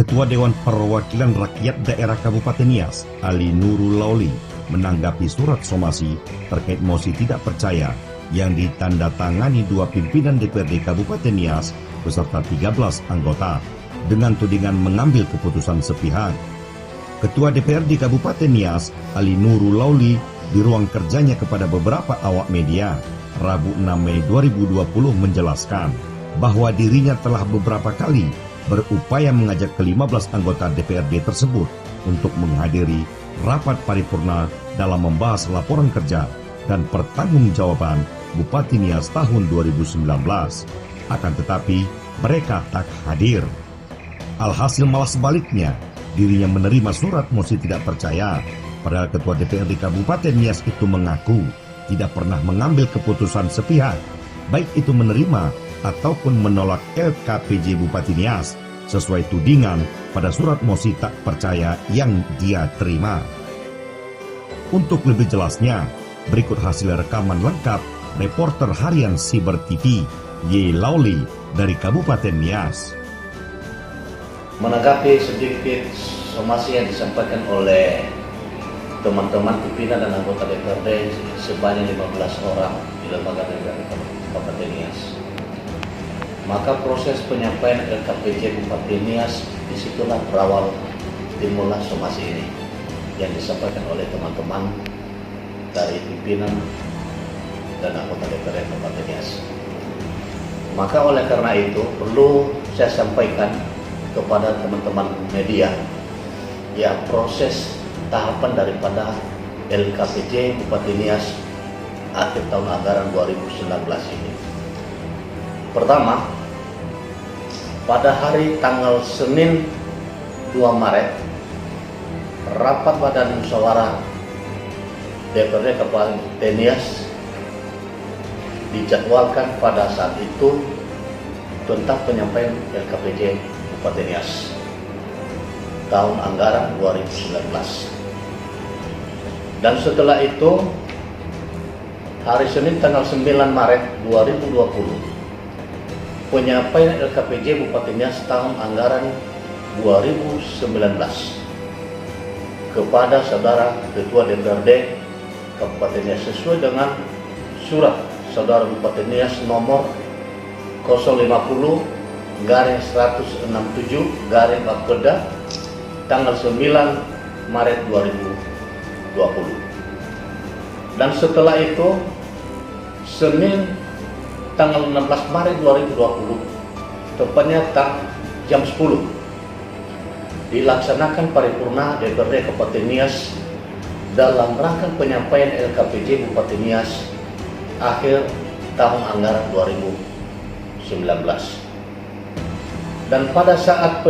Ketua Dewan Perwakilan Rakyat Daerah Kabupaten Nias, Ali Nurul Lauli, menanggapi surat somasi terkait mosi tidak percaya yang ditandatangani dua pimpinan DPRD Kabupaten Nias beserta 13 anggota dengan tudingan mengambil keputusan sepihak. Ketua DPRD Kabupaten Nias, Ali Nurul Lauli, di ruang kerjanya kepada beberapa awak media, Rabu 6 Mei 2020 menjelaskan bahwa dirinya telah beberapa kali berupaya mengajak ke-15 anggota DPRD tersebut untuk menghadiri rapat paripurna dalam membahas laporan kerja dan pertanggungjawaban Bupati Nias tahun 2019. Akan tetapi, mereka tak hadir. Alhasil malah sebaliknya, dirinya menerima surat mosi tidak percaya. Padahal Ketua DPRD Kabupaten Nias itu mengaku tidak pernah mengambil keputusan sepihak, baik itu menerima ataupun menolak LKPJ Bupati Nias sesuai tudingan pada surat mosi tak percaya yang dia terima. Untuk lebih jelasnya, berikut hasil rekaman lengkap reporter harian Siber TV, Y. Lauli dari Kabupaten Nias. Menanggapi sedikit somasi yang disampaikan oleh teman-teman pimpinan dan anggota DPRD sebanyak 15 orang di lembaga DPRD Kabupaten Nias, maka proses penyampaian LKPJ Bupati Nias disitulah berawal timbullah somasi ini yang disampaikan oleh teman-teman dari pimpinan dan anggota DPRD Kabupaten Nias. Maka oleh karena itu perlu saya sampaikan kepada teman-teman media ya proses tahapan daripada LKPJ Bupati Nias akhir tahun anggaran 2019 ini. Pertama, pada hari tanggal Senin 2 Maret, rapat Badan Musyawarah DPRD Kabupaten Nias dijadwalkan pada saat itu tentang penyampaian LKPJ Bupati Nias tahun anggaran 2019. Dan setelah itu, hari Senin tanggal 9 Maret 2020, penyampaian LKPJ Bupati Nias tahun anggaran 2019 kepada saudara Ketua DPRD Kabupaten Nias sesuai dengan surat saudara Bupati Nias nomor 050-167-Bapeda tanggal 9 Maret 2020. Dan setelah itu Senin tanggal 16 Maret 2020 tepatnya jam 10 dilaksanakan paripurna DPRD Kabupaten Nias dalam rangka penyampaian LKPJ Bupati Nias akhir tahun anggaran 2019. Dan pada saat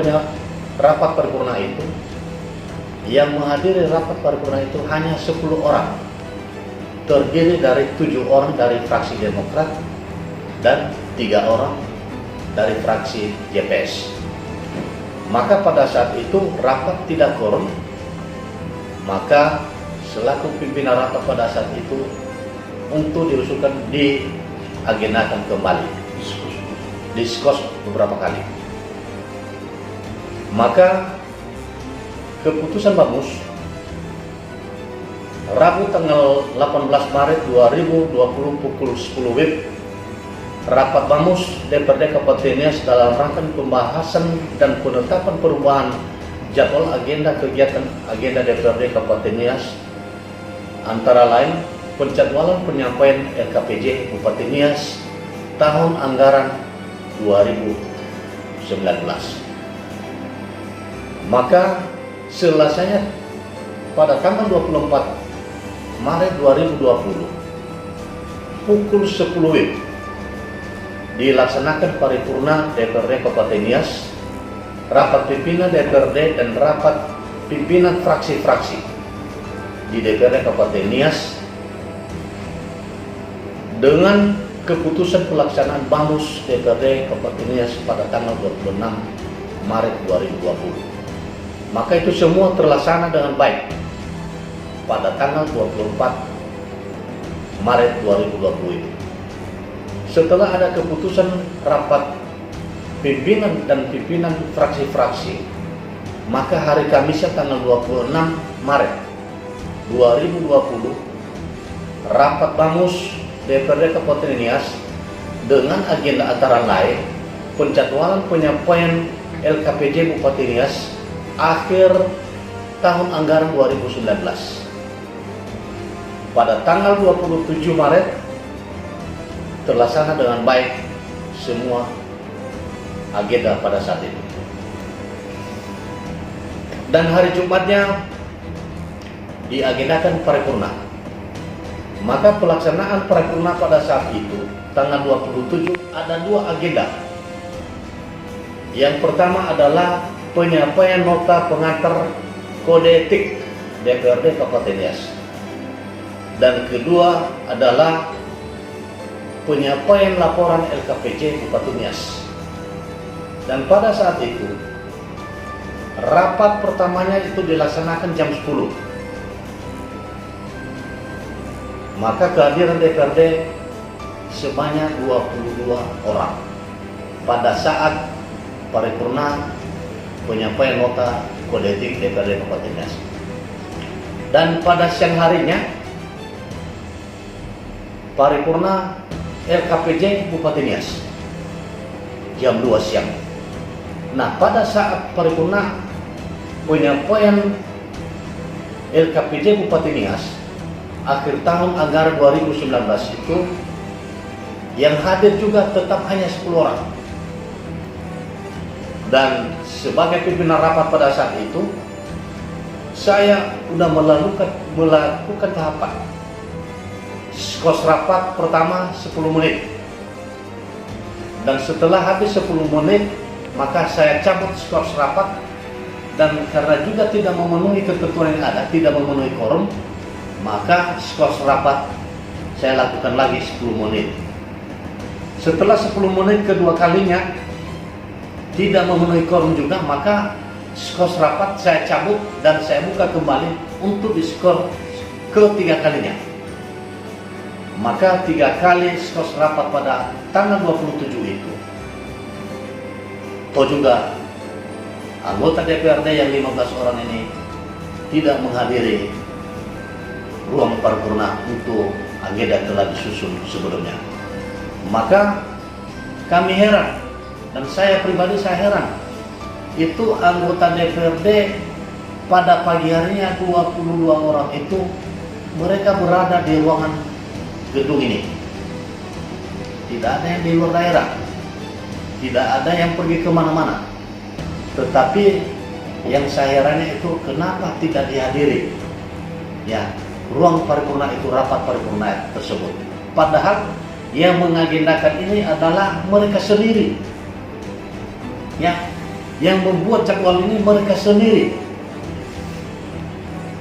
rapat paripurna itu, yang menghadiri rapat paripurna itu hanya 10 orang, terdiri dari 7 orang dari fraksi Demokrat dan 3 orang dari fraksi JPS. Maka pada saat itu rapat tidak quorum, maka selaku pimpinan rapat pada saat itu untuk diusulkan diagendakan kembali, diskos beberapa kali. Maka keputusan Bamus Rabu tanggal 18 Maret 2020 pukul 10 WIB, rapat Bamus DPRD Kabupaten Nias dalam rangka pembahasan dan penetapan perubahan jadwal agenda kegiatan agenda DPRD Kabupaten Nias, antara lain penjadwalan penyampaian LKPJ Bupati Nias tahun anggaran 2019. Maka selesainya pada tanggal 24 Maret 2020 pukul 10 WIB dilaksanakan paripurna DPRD Kabupaten Nias, rapat pimpinan DPRD dan rapat pimpinan fraksi-fraksi di DPRD Kabupaten Nias dengan keputusan pelaksanaan Bamus DPRD Kabupaten Nias pada tanggal 26 Maret 2020. Maka itu semua terlaksana dengan baik pada tanggal 24 Maret 2020 itu. Setelah ada keputusan rapat pimpinan dan pimpinan fraksi-fraksi maka hari Kamisnya tanggal 26 Maret 2020 rapat Bamus DPRD Kabupaten Nias dengan agenda antara lain penjadwalan penyampaian LKPJ Bupati Nias akhir tahun anggaran 2019. Pada tanggal 27 Maret terlaksana dengan baik semua agenda pada saat itu. Dan hari Jumatnya diagendakan paripurna. Maka pelaksanaan paripurna pada saat itu tanggal 27 ada dua agenda. Yang pertama adalah penyampaian nota pengantar kode etik DPRD Kabupaten Nias. Dan kedua adalah penyampaian laporan LKPJ Bupati Nias. Dan pada saat itu rapat pertamanya itu dilaksanakan jam 10. Maka kehadiran DPRD sebanyak 22 orang pada saat paripurna penyampaian nota kode etik DPRD Kabupaten Nias. Dan pada siang harinya paripurna LKPJ Bupati Nias jam 2 siang. Nah, pada saat paripurna penyampaian LKPJ Bupati Nias akhir tahun anggaran 2019 itu yang hadir juga tetap hanya 10 orang. Dan sebagai pimpinan rapat pada saat itu saya sudah melakukan tahapan. Skos rapat pertama 10 menit. Dan setelah habis 10 menit maka saya cabut skos rapat, dan karena juga tidak memenuhi ketentuan yang ada, tidak memenuhi quorum, maka skos rapat saya lakukan lagi 10 menit. Setelah 10 menit kedua kalinya tidak memenuhi quorum juga, maka skos rapat saya cabut dan saya buka kembali untuk diskor ketiga kalinya. Maka 3 kali skos rapat pada tanggal 27 itu. Toh juga anggota DPRD yang 15 orang ini tidak menghadiri ruang paripurna untuk agenda telah disusun sebelumnya. Maka kami heran, dan saya pribadi saya heran, itu anggota DPRD pada pagi harinya 22 orang itu mereka berada di ruangan gedung ini. Tidak ada yang di luar daerah, tidak ada yang pergi kemana-mana. Tetapi yang saya herannya itu kenapa tidak dihadiri ya ruang paripurna itu, rapat paripurna tersebut. Padahal yang mengagendakan ini adalah mereka sendiri. Ya, yang membuat jadwal ini mereka sendiri.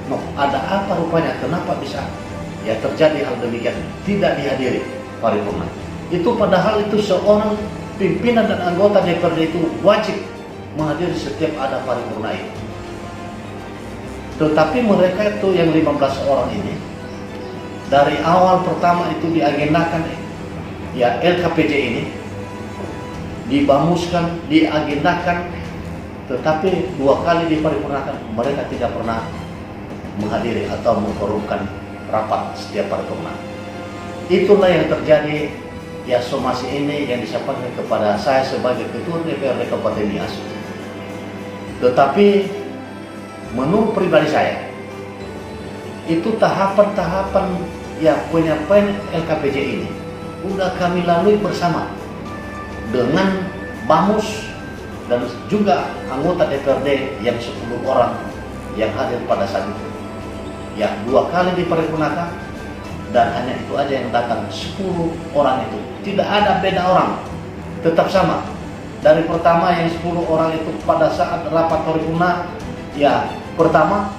Nah, ada apa rupanya? Kenapa bisa ya terjadi hal demikian? Tidak dihadiri paripurna. Itu padahal itu seorang pimpinan dan anggota DPRD itu wajib menghadiri setiap ada paripurna itu. Tetapi mereka itu yang 15 orang ini dari awal pertama itu diagendakan ya LKPJ ini dibamuskan, diagendakan, tetapi 2 kali diparipurnakan mereka tidak pernah menghadiri atau mengforumkan rapat setiap paripurna. Itulah yang terjadi ya somasi ini yang disampaikan kepada saya sebagai Ketua DPRD Kabupaten Nias. Tetapi menurut pribadi saya itu tahapan-tahapan ya penyampaian LKPJ ini sudah kami lalui bersama dengan Bamus dan juga anggota DPRD yang 10 orang yang hadir pada saat itu. Ya 2 kali diparipurnakan dan hanya itu aja yang datang 10 orang itu. Tidak ada beda orang, tetap sama. Dari pertama yang 10 orang itu pada saat rapat paripurna ya pertama,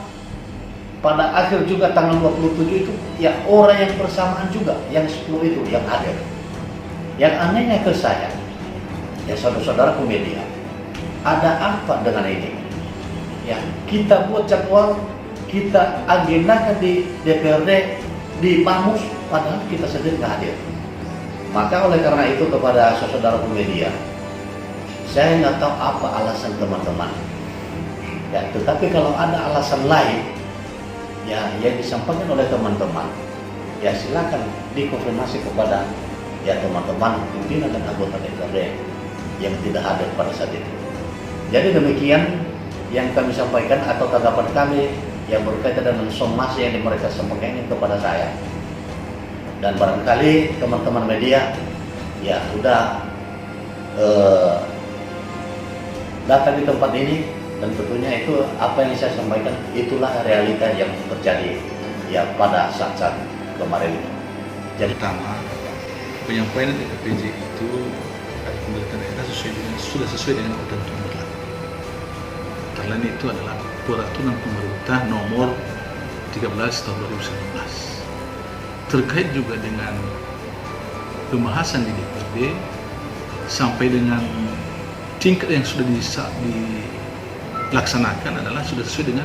pada akhir juga tanggal 27 itu ya orang yang bersamaan juga yang 10 itu yang hadir. Yang anehnya ke saya ya saudara-saudara media, ada apa dengan ini? Ya kita buat jadwal, kita agendakan di DPRD, di Bamus, padahal kita sendiri nggak hadir. Maka oleh karena itu kepada saudara media, saya nggak tahu apa alasan teman-teman Ya, tetapi kalau ada alasan lain ya yang disampaikan oleh teman-teman, ya silakan dikonfirmasi kepada ya teman-teman pimpinan dan anggota DPRD yang tidak hadir pada saat itu. Jadi demikian yang kami sampaikan atau tanggapan kami yang berkaitan dengan somasi yang mereka sampaikan kepada saya. Dan barangkali teman-teman media ya sudah datang di tempat ini, dan tentunya itu apa yang saya sampaikan itulah realita yang terjadi ya pada saat-saat kemarin. Jadi pertama, penyampaian DKPJ itu dari pemerintah daerah sudah sesuai dengan ketentuan berlaku. Karena itu adalah peraturan pemerintah nomor 13 tahun 2019 terkait juga dengan pembahasan di DPRD sampai dengan tingkat yang sudah dilaksanakan adalah sudah sesuai dengan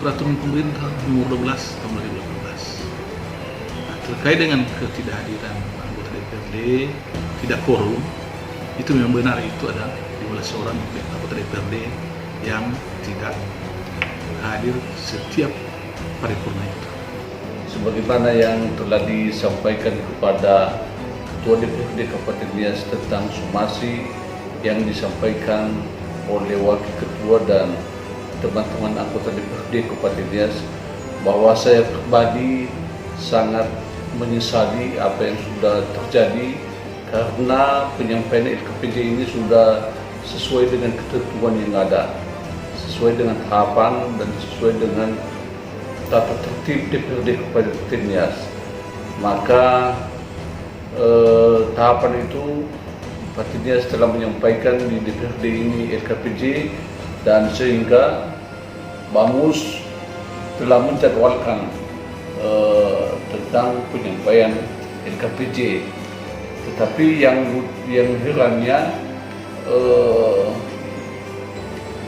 peraturan pemerintah nomor 12 tahun 2018. Nah, terkait dengan ketidakhadiran anggota DPRD, tidak quorum, itu memang benar, itu ada 15 orang anggota DPRD yang tidak hadir setiap paripurna itu. Sebagaimana yang telah disampaikan kepada Ketua DPRD Kabupaten Nias tentang somasi yang disampaikan oleh Wakil Ketua dan teman-teman anggota DPRD Kabupaten Nias, bahwa saya pribadi sangat menyesali apa yang sudah terjadi, karena penyampaian LKPJ ini sudah sesuai dengan ketentuan yang ada, sesuai dengan tahapan dan sesuai dengan tata tertib DPRD Kabupaten Nias. Maka tahapan itu Kabupaten Nias telah menyampaikan di DPRD ini LKPJ, dan sehingga Bamus telah menjadwalkan tentang penyampaian LKPJ. Tetapi yang herannya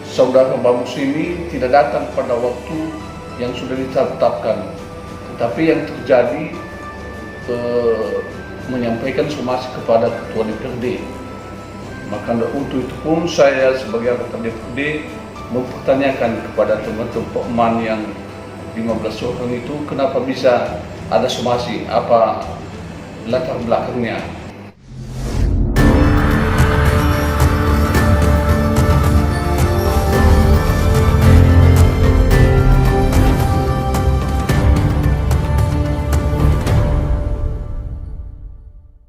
saudara Bamus ini tidak datang pada waktu yang sudah ditetapkan, tetapi yang terjadi menyampaikan somasi kepada Ketua DPRD. Maka untuk itu pun saya sebagai anggota DPRD mempertanyakan kepada teman-teman yang 15 orang itu, kenapa bisa ada somasi, apa latar belakangnya.